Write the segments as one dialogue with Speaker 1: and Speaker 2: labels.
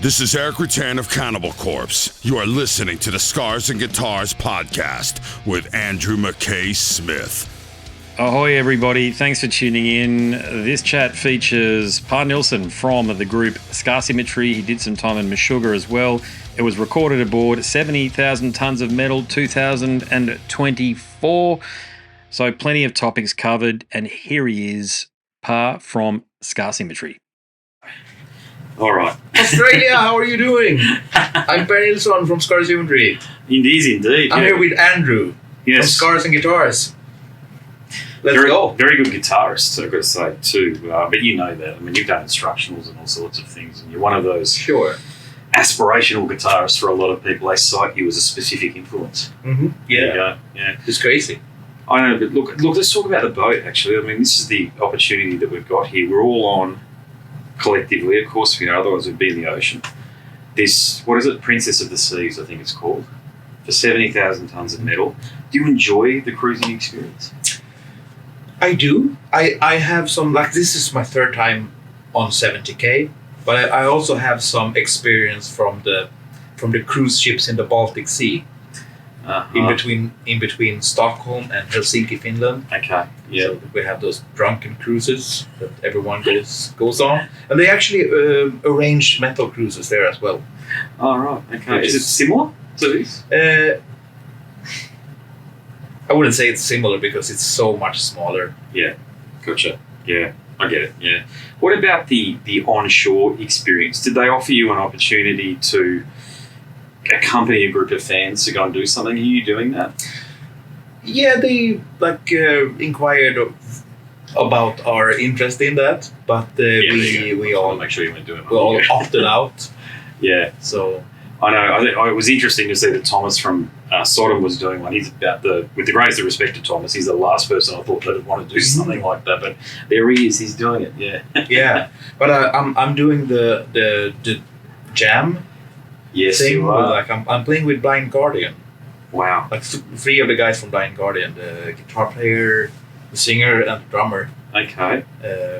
Speaker 1: This is Eric Rutan of Cannibal Corpse. You are listening to the Scars and Guitars podcast with Andrew McKay Smith.
Speaker 2: Ahoy, everybody. Thanks for tuning in. This chat features Per Nilsson from the group Scar Symmetry. He did some time in Meshuggah as well. It was recorded aboard 70,000 Tons of Metal 2024. So plenty of topics covered. And here he is, Per from Scar Symmetry.
Speaker 3: All right.
Speaker 4: Australia, how are you doing? I'm Per Nilsson from Scar Symmetry.
Speaker 3: Indeed.
Speaker 4: I'm here with Andrew from
Speaker 3: Yes.
Speaker 4: Scars and Guitars. Let's go.
Speaker 3: Very good guitarist, I've got to say, too. But you know that. I mean, you've done instructionals and all sorts of things, and you're one of those
Speaker 4: Sure.
Speaker 3: aspirational guitarists for a lot of people. They cite you as a specific influence.
Speaker 4: Mm-hmm.
Speaker 3: There you
Speaker 4: Yeah.
Speaker 3: go. Yeah.
Speaker 4: It's crazy.
Speaker 3: I know, but look, let's talk about the boat, actually. I mean, this is the opportunity that we've got here. We're all on collectively, of course, otherwise we'd be in the ocean. This, what is it, Princess of the Seas, I think it's called, for 70,000 tons of metal. Do you enjoy the cruising experience?
Speaker 4: I do. I have some, like, this is my third time on 70K, but I also have some experience from the cruise ships in the Baltic Sea, in between Stockholm and Helsinki, Finland.
Speaker 3: Okay, yeah.
Speaker 4: So we have those drunken cruises that everyone goes on, and they actually arrange metal cruises there as well.
Speaker 3: Oh, right, okay. Is it similar to this?
Speaker 4: I wouldn't say it's similar because it's so much smaller.
Speaker 3: Yeah, gotcha. Yeah, I get it, yeah. What about the onshore experience? Did they offer you an opportunity to accompany a group of fans to go and do something? Are you doing that?
Speaker 4: Yeah, they inquired about our interest in that, but we all
Speaker 3: make sure you weren't doing that.
Speaker 4: we all opted out.
Speaker 3: Yeah,
Speaker 4: So
Speaker 3: I know. It was interesting to see that Thomas from Sodom was doing one. He's about with the greatest respect to Thomas, he's the last person I thought that would want to do something like that. But there he is. He's doing it. Yeah.
Speaker 4: yeah, but I'm doing the jam
Speaker 3: Yes,
Speaker 4: thing.
Speaker 3: you are.
Speaker 4: Like I'm playing with Blind Guardian.
Speaker 3: Wow.
Speaker 4: Like three of the guys from Blind Guardian: the guitar player, the singer, and the drummer.
Speaker 3: Okay.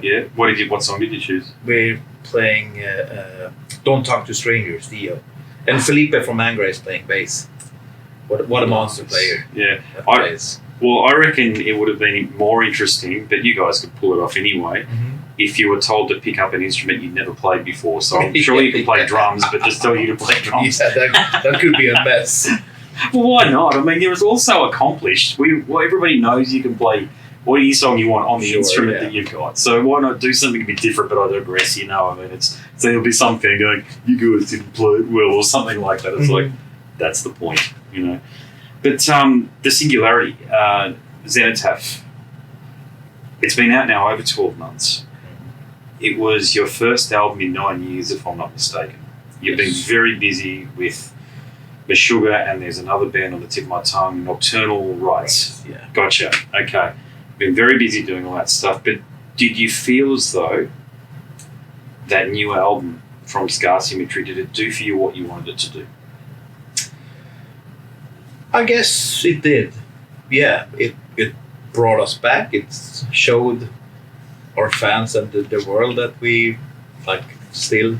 Speaker 3: Yeah. What song did you choose?
Speaker 4: We're playing "Don't Talk to Strangers," Dio, and Felipe from Angra is playing bass. What a monster player!
Speaker 3: Yeah.
Speaker 4: That plays.
Speaker 3: I reckon it would have been more interesting, but you guys could pull it off anyway.
Speaker 4: Mm-hmm.
Speaker 3: If you were told to pick up an instrument you'd never played before, so I'm sure you can play drums, but just tell you to play drums.
Speaker 4: Yeah, that could be a mess.
Speaker 3: Well, why not? I mean, it was also accomplished. Everybody knows you can play any song you want on the instrument that you've got. So why not do something a bit different? But I digress. I mean, so there'll be some fan going, "You guys didn't play it well," or something like that. It's like that's the point, But the Singularity, Zenitaph. It's been out now over 12 months. It was your first album in 9 years, if I'm not mistaken. You've been very busy with Meshuggah, and there's another band on the tip of my tongue, Nocturnal Rites.
Speaker 4: Yeah.
Speaker 3: Gotcha. Okay. Been very busy doing all that stuff. But did you feel as though that new album from Scar Symmetry, did it do for you what you wanted it to do?
Speaker 4: I guess it did. Yeah, it brought us back. It showed our fans and the world that we still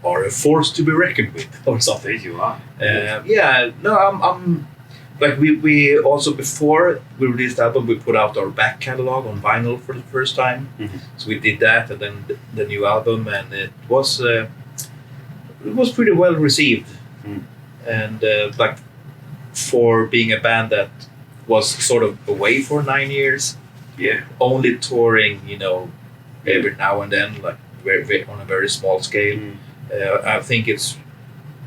Speaker 4: are a force to be reckoned with, or something.
Speaker 3: There you are.
Speaker 4: I'm like we also, before we released the album, we put out our back catalog on vinyl for the first time.
Speaker 3: Mm-hmm.
Speaker 4: So we did that, and then the new album, and it was pretty well received. And for being a band that was sort of away for 9 years, only touring, every now and then, like very on a very small scale. I think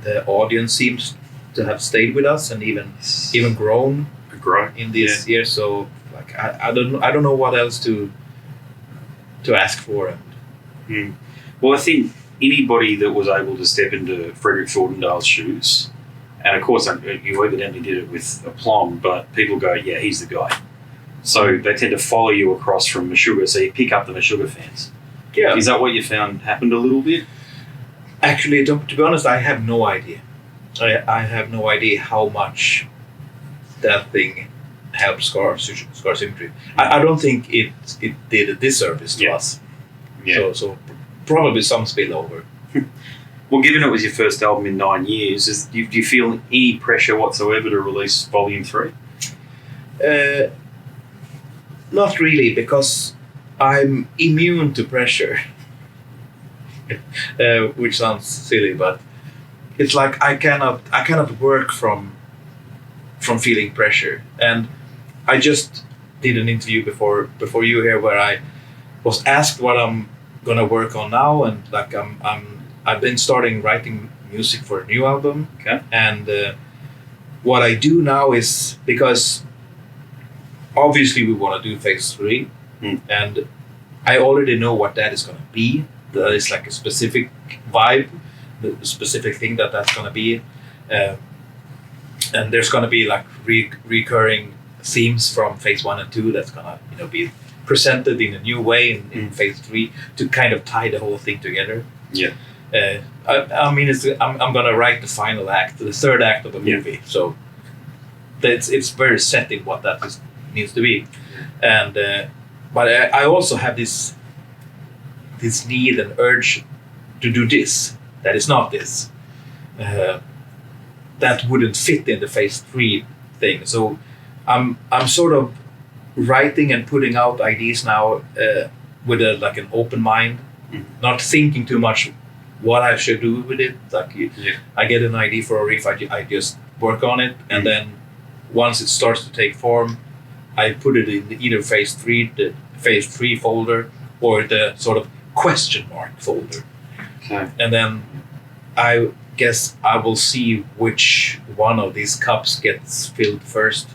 Speaker 4: the audience seems to have stayed with us and even grown in this year. So I don't know what else to ask for.
Speaker 3: Well, I think anybody that was able to step into Frederick Thorndale's shoes, and of course you evidently did it with aplomb, but people go, yeah, he's the guy. So they tend to follow you across from Meshuggah, so you pick up the Meshuggah fans.
Speaker 4: Yeah.
Speaker 3: Is that what you found happened a little bit?
Speaker 4: Actually, to be honest, I have no idea. I have no idea how much that thing helped Scar Symmetry. I don't think it did a disservice to us.
Speaker 3: Yeah.
Speaker 4: So probably some spillover.
Speaker 3: Well, given it was your first album in 9 years, do you feel any pressure whatsoever to release Volume 3?
Speaker 4: Not really, because I'm immune to pressure. Which sounds silly, but it's like I cannot work from feeling pressure. And I just did an interview before you here where I was asked what I'm gonna work on now, and like I've been starting writing music for a new album.
Speaker 3: Okay.
Speaker 4: And what I do now is, because obviously we want to do phase 3, and I already know what that is going to be. That is like a specific vibe, the specific thing that's going to be, and there's going to be like recurring themes from phase 1 and 2 that's going to be presented in a new way in phase 3 to kind of tie the whole thing together.
Speaker 3: Yeah.
Speaker 4: I mean, I'm going to write the final act, the third act of a movie, so it's very set in what that needs to be, and but I also have this need and urge to do this that is not this, that wouldn't fit in the phase 3 thing. So I'm sort of writing and putting out ideas now with an open mind, not thinking too much what I should do with it. Like I get an idea for a riff, I just work on it, and then once it starts to take form, I put it in either phase 3, the phase 3 folder, or the sort of question mark folder.
Speaker 3: Okay.
Speaker 4: And then I guess I will see which one of these cups gets filled first.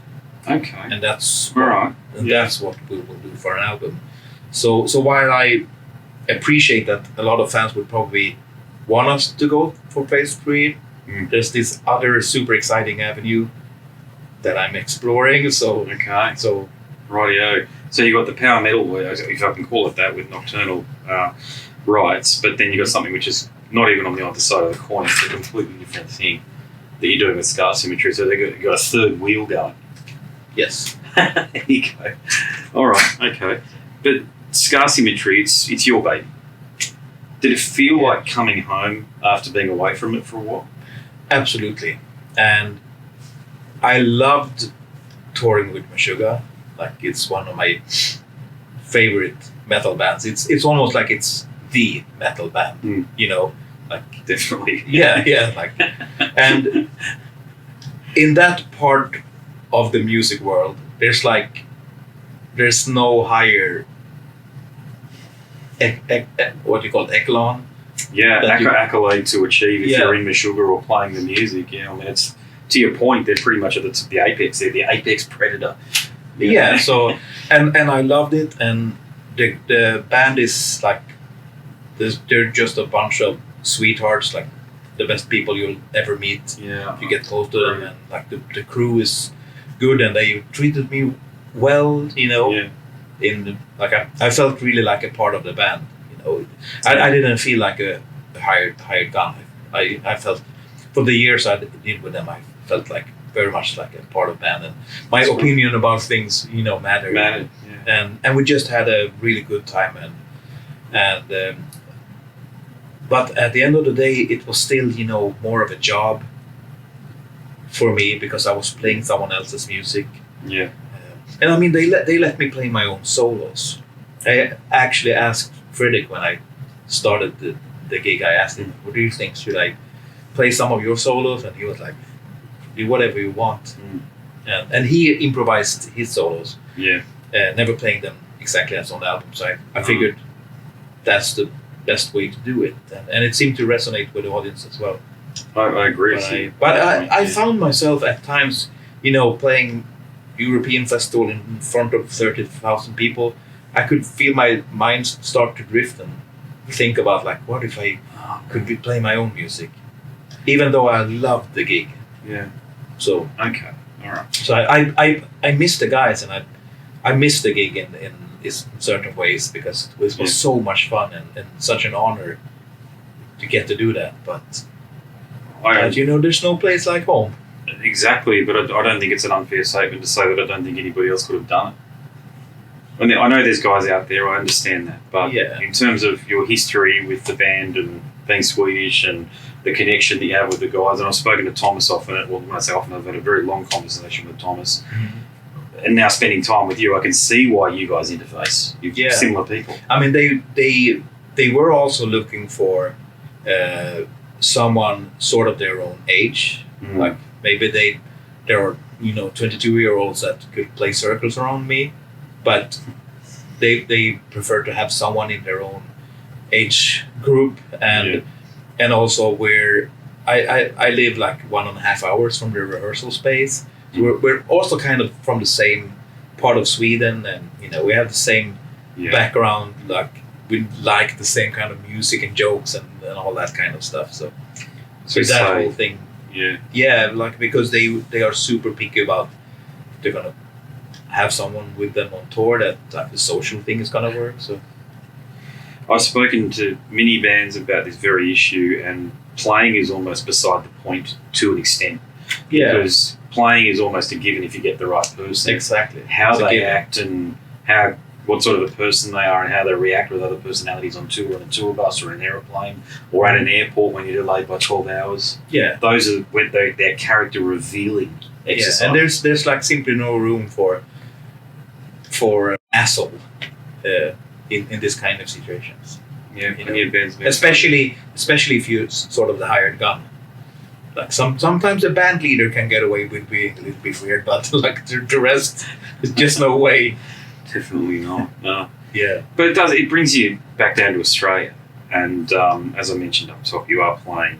Speaker 3: Okay.
Speaker 4: And that's
Speaker 3: all right.
Speaker 4: And that's what we will do for an album. So while I appreciate that a lot of fans would probably want us to go for phase 3, there's this other super exciting avenue that I'm exploring. So
Speaker 3: okay.
Speaker 4: So
Speaker 3: rightio. So you got the power metal, if I can call it that, with Nocturnal rights, but then you got something which is not even on the other side of the coin. It's a completely different thing that you're doing with Scar Symmetry. So they got a third wheel going.
Speaker 4: Yes.
Speaker 3: There you go. All right. Okay. But Scar Symmetry, it's your baby. Did it feel like coming home after being away from it for a while?
Speaker 4: Absolutely. And I loved touring with Meshuggah. Like, it's one of my favorite metal bands. It's almost like it's the metal band, like
Speaker 3: definitely.
Speaker 4: Yeah, like, and in that part of the music world, there's no higher what you call it, echelon.
Speaker 3: Yeah, accolade to achieve if you're in Meshuggah or playing the music. Yeah, I mean, it's, to your point, they're pretty much at the apex. They're the apex predator.
Speaker 4: Yeah. So and I loved it, and the band is like, they're just a bunch of sweethearts, like the best people you'll ever meet.
Speaker 3: Yeah,
Speaker 4: if you get close to them, and like the crew is good, and they treated me well.
Speaker 3: Yeah.
Speaker 4: I felt really like a part of the band. I didn't feel like a hired gun. I felt, for the years I did with them, I felt like very much like a part of the band, and my opinion about things, mattered.
Speaker 3: Yeah.
Speaker 4: And we just had a really good time, and but at the end of the day, it was still more of a job for me, because I was playing someone else's music.
Speaker 3: Yeah.
Speaker 4: And I mean, they let me play my own solos. I actually asked Fredrik when I started the gig. I asked him, "What do you think? Should I play some of your solos?" And he was like, "Do whatever you want." And he improvised his solos.
Speaker 3: Yeah.
Speaker 4: Never playing them exactly as on the album. So I figured that's the best way to do it, and it seemed to resonate with the audience as well.
Speaker 3: I agree with you.
Speaker 4: But I found myself at times, playing European festival in front of 30,000 people. I could feel my mind start to drift and think about, like, what if I could play my own music, even though I loved the gig.
Speaker 3: Yeah.
Speaker 4: So
Speaker 3: okay, all right.
Speaker 4: So I miss the guys, and I miss the gig in certain ways, because it was so much fun and such an honor to get to do that. But there's no place like home.
Speaker 3: Exactly, but I don't think it's an unfair statement to say that I don't think anybody else could have done it. I know there's guys out there, I understand that, but in terms of your history with the band and being Swedish and the connection that you have with the guys. And I've spoken to Thomas often. Well, when I say often, I've had a very long conversation with Thomas. Mm-hmm. And now spending time with you, I can see why you guys interface. You're similar people.
Speaker 4: I mean, they were also looking for someone sort of their own age. Like maybe there are 22-year-olds that could play circles around me, but they prefer to have someone in their own age group, and also where I live like 1.5 hours from the rehearsal space. We're also kind of from the same part of Sweden, and we have the same background. Like we like the same kind of music and jokes and all that kind of stuff. So that whole thing. Like because they are super picky about if they're gonna have someone with them on tour, that like the social thing is gonna work. So
Speaker 3: I've spoken to many bands about this very issue, and playing is almost beside the point to an extent. Because playing is almost a given if you get the right person.
Speaker 4: Exactly.
Speaker 3: How they act and what sort of a person they are and how they react with other personalities on tour, on a tour bus or an aeroplane or at an airport when you're delayed by 12 hours.
Speaker 4: Yeah.
Speaker 3: Those are their character revealing exercise.
Speaker 4: Yeah. And there's like simply no room for an asshole in this kind of situations.
Speaker 3: Yeah, bands
Speaker 4: especially if you're sort of the hired gun. Like sometimes a band leader can get away with being a little bit weird, but like the rest, there's just no way.
Speaker 3: Definitely not. No.
Speaker 4: Yeah.
Speaker 3: But it brings you back down to Australia, and as I mentioned up top, you are playing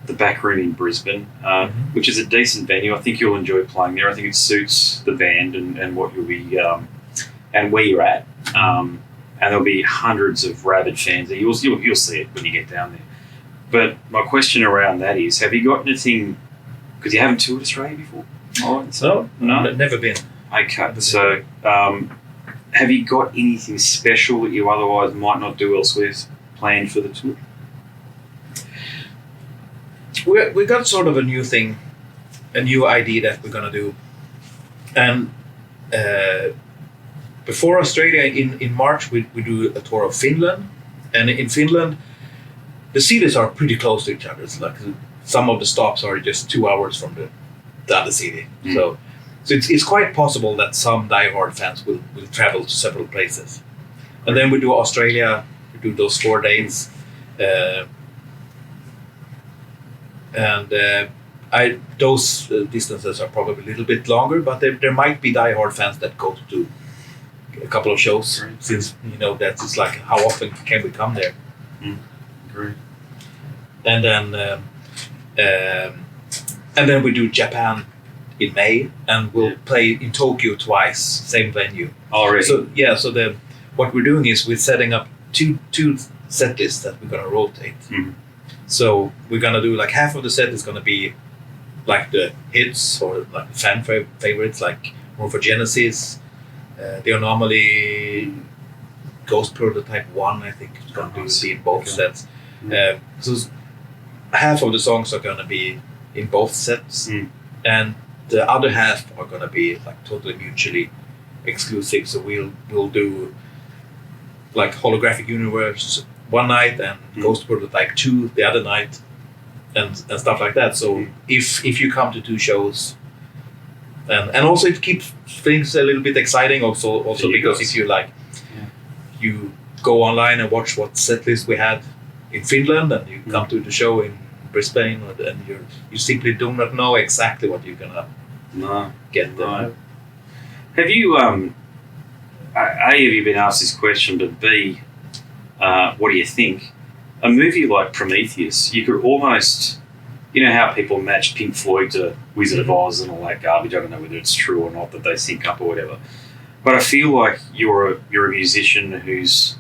Speaker 3: the Back Room in Brisbane, which is a decent venue. I think you'll enjoy playing there. I think it suits the band and what you'll be and where you're at. And there'll be hundreds of rabid fans there. You'll see it when you get down there. But my question around that is, have you got anything, because you haven't toured Australia before?
Speaker 4: No, never been.
Speaker 3: Okay, so have you got anything special that you otherwise might not do elsewhere planned for the tour?
Speaker 4: We got sort of a new thing, a new idea that we're going to do. And before Australia, in March, we do a tour of Finland. And in Finland, the cities are pretty close to each other. It's like some of the stops are just 2 hours from the other city. So it's quite possible that some diehard fans will travel to several places. And then we do Australia, we do those 4 days. Those distances are probably a little bit longer, but there might be diehard fans that go to a couple of shows, since that it's like, how often can we come there?
Speaker 3: Great.
Speaker 4: And then we do Japan in May, and we'll play in Tokyo twice, same venue.
Speaker 3: Already.
Speaker 4: So what we're doing is we're setting up two set lists that we're gonna rotate. So we're gonna do like half of the set is gonna be like the hits or like the fan favorites, like More for Genesis, the Anomaly, Ghost Prototype 1, I think it's gonna be in both sets. So half of the songs are gonna be in both sets, and the other half are gonna be like totally mutually exclusive. So we'll do like Holographic Universe one night and Ghost Prototype 2 the other night, and stuff like that. So if you come to 2 shows, and also it keeps things a little bit exciting. Also because if you you go online and watch what set list we had in Finland, and you come to the show in Brisbane, and you simply do not know exactly what you're gonna get there.
Speaker 3: No. Have you A, have you been asked this question, but B, what do you think? A movie like Prometheus, you could almost, how people match Pink Floyd to Wizard of Oz and all that garbage. I don't know whether it's true or not that they sync up or whatever, but I feel like you're a musician whose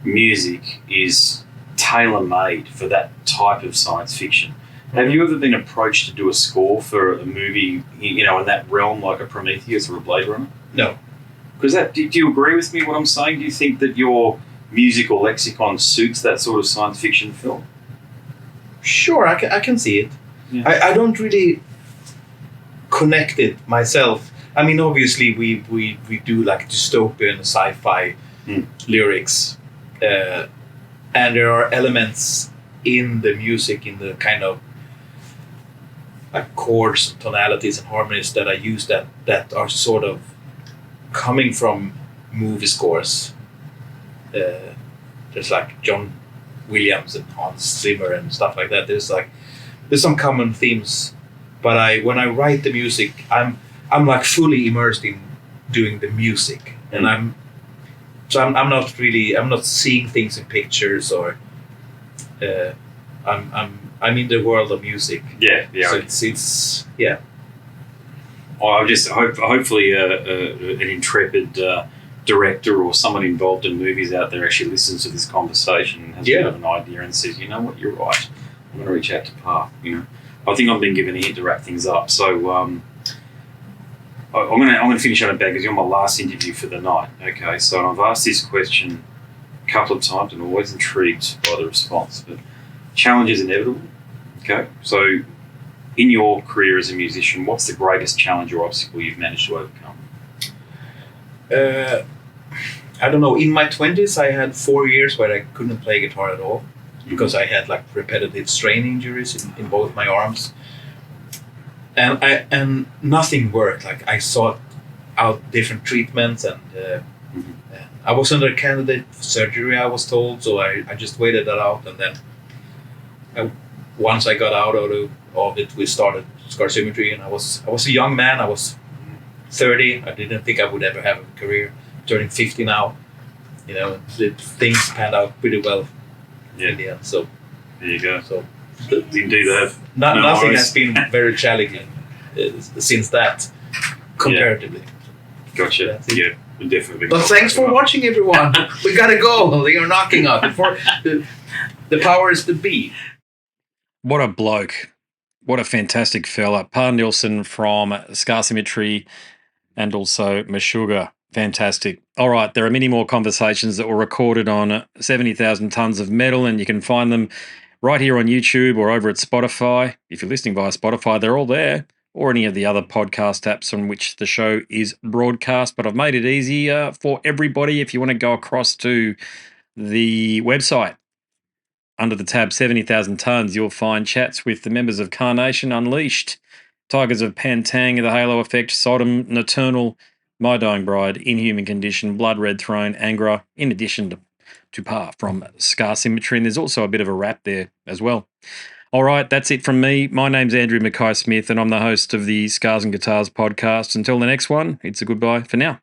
Speaker 3: music is tailor-made for that type of science fiction. Have you ever been approached to do a score for a movie, in that realm, like a Prometheus or a Blade Runner?
Speaker 4: No.
Speaker 3: Because do you agree with me what I'm saying? Do you think that your musical lexicon suits that sort of science fiction film?
Speaker 4: Sure, I can see it. Yeah. I don't really connect it myself. I mean, obviously we do like dystopian sci-fi lyrics, and there are elements in the music, in the kind of like chords, tonalities, and harmonies that I use that are sort of coming from movie scores. There's like John Williams and Hans Zimmer and stuff like that. There's some common themes, but when I write the music, I'm like fully immersed in doing the music, and I'm not seeing things in pictures, or I'm in the world of music.
Speaker 3: Yeah.
Speaker 4: So it's yeah.
Speaker 3: I just hopefully an intrepid director or someone involved in movies out there actually listens to this conversation and has a bit of an idea and says, you know what, you're right. I'm going to reach out to Par. I think I've been given a hint to wrap things up. So I'm going to finish on a bang because you're my last interview for the night. Okay, so I've asked this question a couple of times and always intrigued by the response. But challenge is inevitable. Okay, so in your career as a musician, what's the greatest challenge or obstacle you've managed to overcome?
Speaker 4: I don't know. In my 20s, I had 4 years where I couldn't play guitar at all because I had like repetitive strain injuries in both my arms, and nothing worked. Like I sought out different treatments, and I was under candidate for surgery, I was told, so I just waited that out, and then once I got out of it, we started Scar Symmetry, and I was a young man. I was 30. I didn't think I would ever have a career. Turning 50 now, things panned out pretty well in the end. So
Speaker 3: there you go.
Speaker 4: So
Speaker 3: indeed,
Speaker 4: nothing has been very challenging since that, comparatively.
Speaker 3: Gotcha. Yeah, definitely.
Speaker 4: But thanks for watching, everyone. We gotta go. They are knocking on the powers that be.
Speaker 2: What a bloke. What a fantastic fella. Per Nilsson from Scar Symmetry and also Meshuggah. Fantastic. All right, there are many more conversations that were recorded on 70,000 Tons of Metal, and you can find them right here on YouTube or over at Spotify. If you're listening via Spotify, they're all there, or any of the other podcast apps on which the show is broadcast. But I've made it easy for everybody. If you want to go across to the website, under the tab 70,000 Tons, you'll find chats with the members of Carnation Unleashed, Tigers of Pantang, The Halo Effect, Sodom, Nocturnal, My Dying Bride, Inhuman Condition, Blood Red Throne, Angra, in addition to Par from Scar Symmetry. And there's also a bit of a rap there as well. All right, that's it from me. My name's Andrew Mackay-Smith, and I'm the host of the Scars and Guitars podcast. Until the next one, it's a goodbye for now.